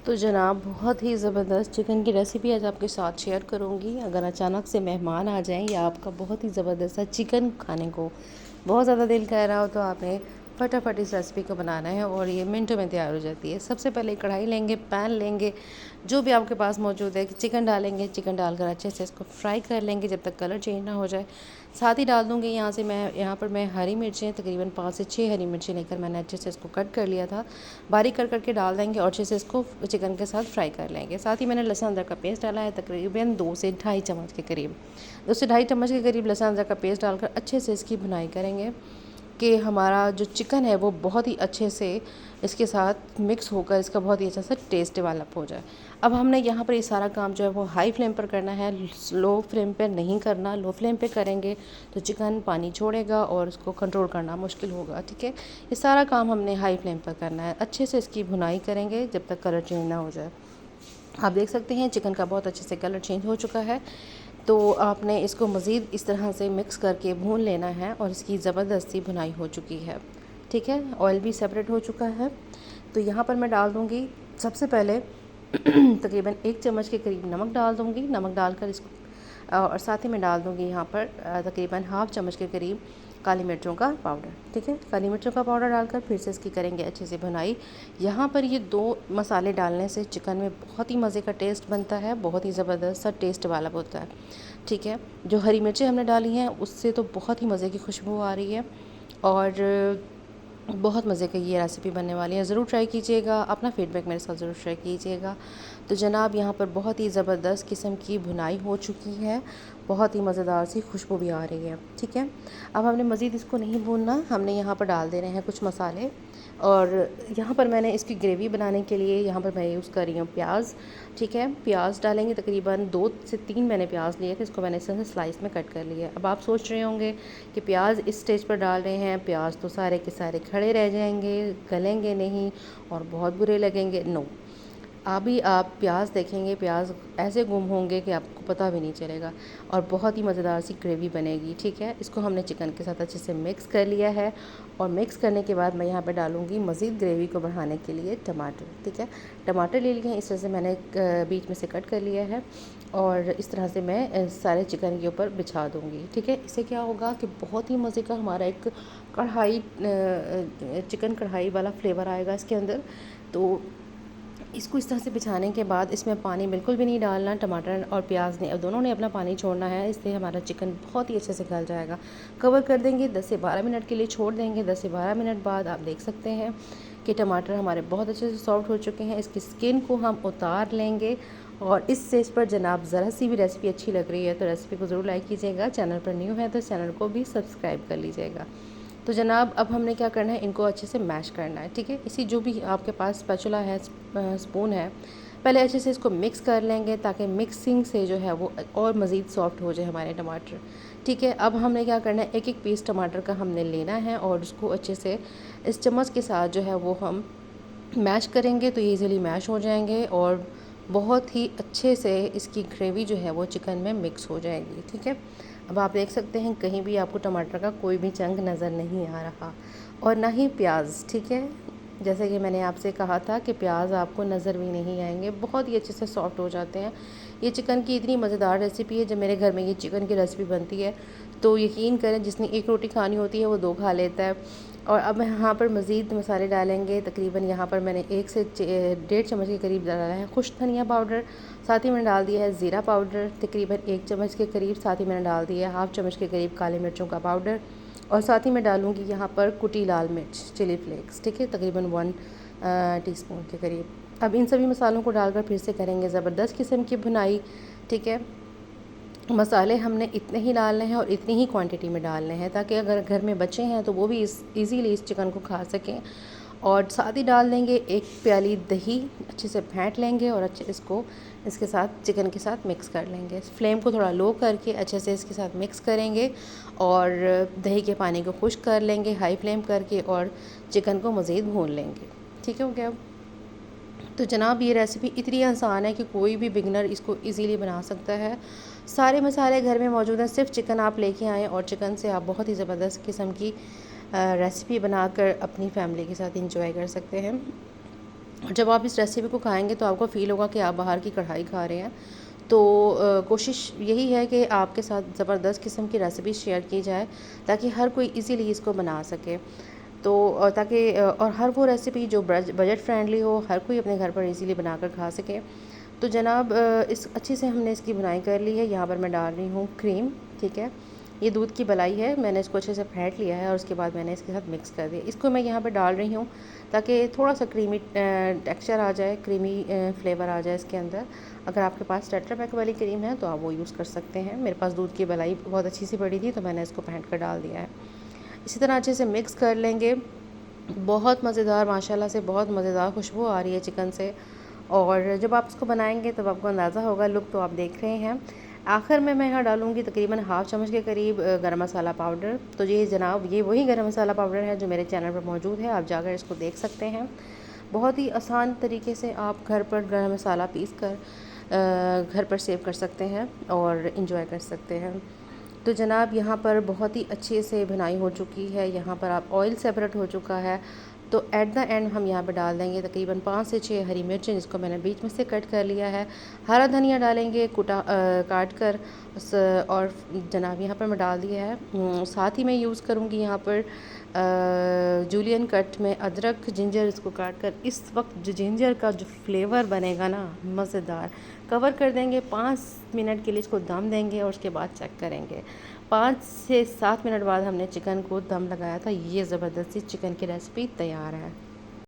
तो जनाब बहुत ही ज़बरदस्त चिकन की रेसिपी आज आपके साथ शेयर करूँगी। अगर अचानक से मेहमान आ जाएं या आपका बहुत ही ज़बरदस्त सा चिकन खाने को बहुत ज़्यादा दिल कर रहा हो तो आपने फटाफट इस रेसिपी को बनाना है और ये मिनटों में तैयार हो जाती है। सबसे पहले कढ़ाई लेंगे, पैन लेंगे, जो भी आपके पास मौजूद है, चिकन डालेंगे। चिकन डालकर अच्छे से इसको फ्राई कर लेंगे जब तक कलर चेंज ना हो जाए। साथ ही डाल दूँगी यहाँ पर मैं हरी मिर्चें तकरीबन 5 से 6 हरी मिर्चें लेकर मैंने अच्छे से इसको कट कर लिया था। बारीक कर करके डाल देंगे और अच्छे से इसको चिकन के साथ फ्राई कर लेंगे। साथ ही मैंने लहसुन अदरक का पेस्ट डाला है तकरीबन 2 से ढाई चम्मच के करीब। 2 से ढाई चम्मच के करीब लहसुन अदरक का पेस्ट डालकर अच्छे से इसकी भुनाई करेंगे कि हमारा जो चिकन है वो बहुत ही अच्छे से इसके साथ मिक्स होकर इसका बहुत ही अच्छा सा टेस्ट डेवलप हो जाए। अब हमने यहाँ पर ये सारा काम जो है वो हाई फ्लेम पर करना है, लो फ्लेम पर नहीं करना। लो फ्लेम पे करेंगे तो चिकन पानी छोड़ेगा और उसको कंट्रोल करना मुश्किल होगा। ठीक है, ये सारा काम हमने हाई फ्लेम पर करना है। अच्छे से इसकी भुनाई करेंगे जब तक कलर चेंज ना हो जाए। आप देख सकते हैं चिकन का बहुत अच्छे से कलर चेंज हो चुका है। तो आपने इसको मज़ीद इस तरह से मिक्स करके भून लेना है और इसकी ज़बरदस्ती भुनाई हो चुकी है। ठीक है, ऑयल भी सेपरेट हो चुका है। तो यहाँ पर मैं डाल दूँगी सबसे पहले तकरीबन 1 चम्मच के करीब नमक डाल दूँगी। नमक डालकर इसको और साथ ही मैं डाल दूँगी यहाँ पर तकरीबन हाफ़ चम्मच के करीब काली मिर्चों का पाउडर। ठीक है, काली मिर्चों का पाउडर डालकर फिर से इसकी करेंगे अच्छे से भुनाई। यहाँ पर ये 2 मसाले डालने से चिकन में बहुत ही मज़े का टेस्ट बनता है, बहुत ही ज़बरदस्त सा टेस्ट वाला होता है। ठीक है, जो हरी मिर्चें हमने डाली हैं उससे तो बहुत ही मज़े की खुशबू आ रही है और बहुत मज़े की ये रेसिपी बनने वाली है। ज़रूर ट्राई कीजिएगा, अपना फ़ीडबैक मेरे साथ ज़रूर शेयर कीजिएगा। तो जनाब यहाँ पर बहुत ही ज़बरदस्त किस्म की भुनाई हो चुकी है, बहुत ही मज़ेदार सी खुशबू भी आ रही है। ठीक है, अब हमने मज़ीद इसको नहीं भूनना, हमने यहाँ पर डाल देने हैं कुछ मसाले। और यहाँ पर मैंने इसकी ग्रेवी बनाने के लिए यहाँ पर मैं यूज़ कर रही हूँ प्याज। ठीक है, प्याज डालेंगे तकरीबन 2 से 3 मैंने प्याज लिए थे, इसको मैंने इस तरह से स्लाइस में कट कर लिया। अब आप सोच रहे होंगे कि प्याज इस स्टेज पर डाल रहे हैं, प्याज तो सारे के सारे खड़े रह जाएंगे, गलेंगे नहीं और बहुत बुरे लगेंगे। नो, अभी आप प्याज देखेंगे, प्याज ऐसे गुम होंगे कि आपको पता भी नहीं चलेगा और बहुत ही मज़ेदार सी ग्रेवी बनेगी। ठीक है, इसको हमने चिकन के साथ अच्छे से मिक्स कर लिया है और मिक्स करने के बाद मैं यहाँ पे डालूँगी मज़ीद ग्रेवी को बढ़ाने के लिए टमाटर। ठीक है, टमाटर ले लिए हैं, इस तरह से मैंने बीच में से कट कर लिया है और इस तरह से मैं सारे चिकन के ऊपर बिछा दूँगी। ठीक है, इससे क्या होगा कि बहुत ही मज़े का हमारा एक कढ़ाई चिकन कढ़ाई वाला फ्लेवर आएगा इसके अंदर। तो इसको इस तरह से बिछाने के बाद इसमें पानी बिल्कुल भी नहीं डालना। टमाटर और प्याज ने दोनों ने अपना पानी छोड़ना है, इससे हमारा चिकन बहुत ही अच्छे से गल जाएगा। कवर कर देंगे, 10 से 12 मिनट के लिए छोड़ देंगे। 10 से 12 मिनट बाद आप देख सकते हैं कि टमाटर हमारे बहुत अच्छे से सॉफ्ट हो चुके हैं। इसकी स्किन को हम उतार लेंगे और इस स्टेज पर जनाब ज़रा सी भी रेसिपी अच्छी लग रही है तो रेसिपी को ज़रूर लाइक कीजिएगा। चैनल पर न्यू है तो चैनल को भी सब्सक्राइब कर लीजिएगा। तो जनाब अब हमने क्या करना है, इनको अच्छे से मैश करना है। ठीक है, इसी जो भी आपके पास स्पैचुला है, स्पून है, पहले अच्छे से इसको मिक्स कर लेंगे ताकि मिक्सिंग से जो है वो और मज़ीद सॉफ्ट हो जाए हमारे टमाटर। ठीक है, अब हमने क्या करना है, एक एक पीस टमाटर का हमने लेना है और उसको अच्छे से इस चम्मच के साथ जो है वो हम मैश करेंगे तो ये ईज़िली मैश हो जाएंगे और बहुत ही अच्छे से इसकी ग्रेवी जो है वो चिकन में मिक्स हो जाएगी। ठीक है, अब आप देख सकते हैं कहीं भी आपको टमाटर का कोई भी चंक नज़र नहीं आ रहा और ना ही प्याज। ठीक है, जैसे कि मैंने आपसे कहा था कि प्याज आपको नज़र भी नहीं आएंगे, बहुत ही अच्छे से सॉफ्ट हो जाते हैं। ये चिकन की इतनी मज़ेदार रेसिपी है, जब मेरे घर में ये चिकन की रेसिपी बनती है तो यकीन करें जिसने एक रोटी खानी होती है वो 2 खा लेता है। और अब यहाँ पर मज़ीद मसाले डालेंगे, तकरीबन यहाँ पर मैंने 1 से 1.5 चम्मच के करीब डाला है खुश्क धनिया पाउडर। साथ ही मैंने डाल दिया है ज़ीरा पाउडर तकरीबन 1 चम्मच के करीब। साथ ही मैंने डाल दिया है हाफ़ चम्मच के करीब काली मिर्चों का पाउडर और साथ ही मैं डालूँगी यहाँ पर कुटी लाल मिर्च चिली फ्लेक्स। ठीक है, तकरीबन 1 टीस्पून के करीब। अब इन सभी मसालों को डालकर फिर से करेंगे ज़बरदस्त किस्म की भुनाई। ठीक है, मसाले हमने इतने ही डालने हैं और इतनी ही क्वांटिटी में डालने हैं ताकि अगर घर में बच्चे हैं तो वो भी ईज़िली इस चिकन को खा सकें। और साथ ही डाल देंगे 1 प्याली दही, अच्छे से फेंट लेंगे और अच्छे इसको इसके साथ चिकन के साथ मिक्स कर लेंगे। फ्लेम को थोड़ा लो करके अच्छे से इसके साथ मिक्स करेंगे और दही के पानी को खुश्क कर लेंगे हाई फ्लेम करके और चिकन को मज़ीद भून लेंगे। ठीक है, हो गया। तो जनाब ये रेसिपी इतनी आसान है कि कोई भी बिगनर इसको इजीली बना सकता है। सारे मसाले घर में मौजूद हैं, सिर्फ चिकन आप लेके आएँ और चिकन से आप बहुत ही ज़बरदस्त किस्म की रेसिपी बनाकर अपनी फैमिली के साथ इंजॉय कर सकते हैं। और जब आप इस रेसिपी को खाएंगे तो आपको फ़ील होगा कि आप बाहर की कढ़ाई खा रहे हैं। तो कोशिश यही है कि आपके साथ ज़बरदस्त किस्म की रेसिपी शेयर की जाए ताकि हर कोई इजीली इसको बना सके। तो ताकि और हर वो रेसिपी जो बजट फ्रेंडली हो, हर कोई अपने घर पर इजीली बनाकर खा सके। तो जनाब इस अच्छे से हमने इसकी बुनाई कर ली है। यहाँ पर मैं डाल रही हूँ क्रीम, ठीक है। ये दूध की मलाई है, मैंने इसको अच्छे से फेंट लिया है और उसके बाद मैंने इसके साथ मिक्स कर दिया। इसको मैं यहाँ पे डाल रही हूँ ताकि थोड़ा सा क्रीमी टेक्सचर आ जाए, क्रीमी फ्लेवर आ जाए इसके अंदर। अगर आपके पास टेट्रा पैक वाली क्रीम है तो आप वो यूज़ कर सकते हैं। मेरे पास दूध की मलाई बहुत अच्छी सी पड़ी थी तो मैंने इसको फेंट कर डाल दिया है। इसी तरह अच्छे से मिक्स कर लेंगे। बहुत मज़ेदार, माशाल्लाह से बहुत मज़ेदार खुशबू आ रही है चिकन से। और जब आप इसको बनाएंगे तब आपको अंदाज़ा होगा, लुक तो आप देख रहे हैं। आखिर में मैं यहाँ डालूँगी तकरीबन हाफ़ चम्मच के करीब गरम मसाला पाउडर। तो ये जनाब ये वही गरम मसाला पाउडर है जो मेरे चैनल पर मौजूद है, आप जाकर इसको देख सकते हैं। बहुत ही आसान तरीके से आप घर पर गरम मसाला पीस कर घर पर सेव कर सकते हैं और इन्जॉय कर सकते हैं। तो जनाब यहाँ पर बहुत ही अच्छे से भुनाई हो चुकी है, यहाँ पर आप ऑयल सेपरेट हो चुका है। तो एट द एंड हम यहाँ पर डाल देंगे तकरीबन 5 से 6 हरी मिर्चें जिसको मैंने बीच में से कट कर लिया है। हरा धनिया डालेंगे काट कर। और जनाब यहाँ पर मैं डाल दिया है। साथ ही मैं यूज़ करूँगी यहाँ पर जूलियन कट में अदरक जिंजर, इसको काट कर। इस वक्त जो जिंजर का जो फ्लेवर बनेगा ना मज़ेदार। कवर कर देंगे 5 मिनट के लिए, इसको दम देंगे और उसके बाद चेक करेंगे। 5 से 7 मिनट बाद हमने चिकन को दम लगाया था। ये ज़बरदस्ती चिकन की रेसिपी तैयार है।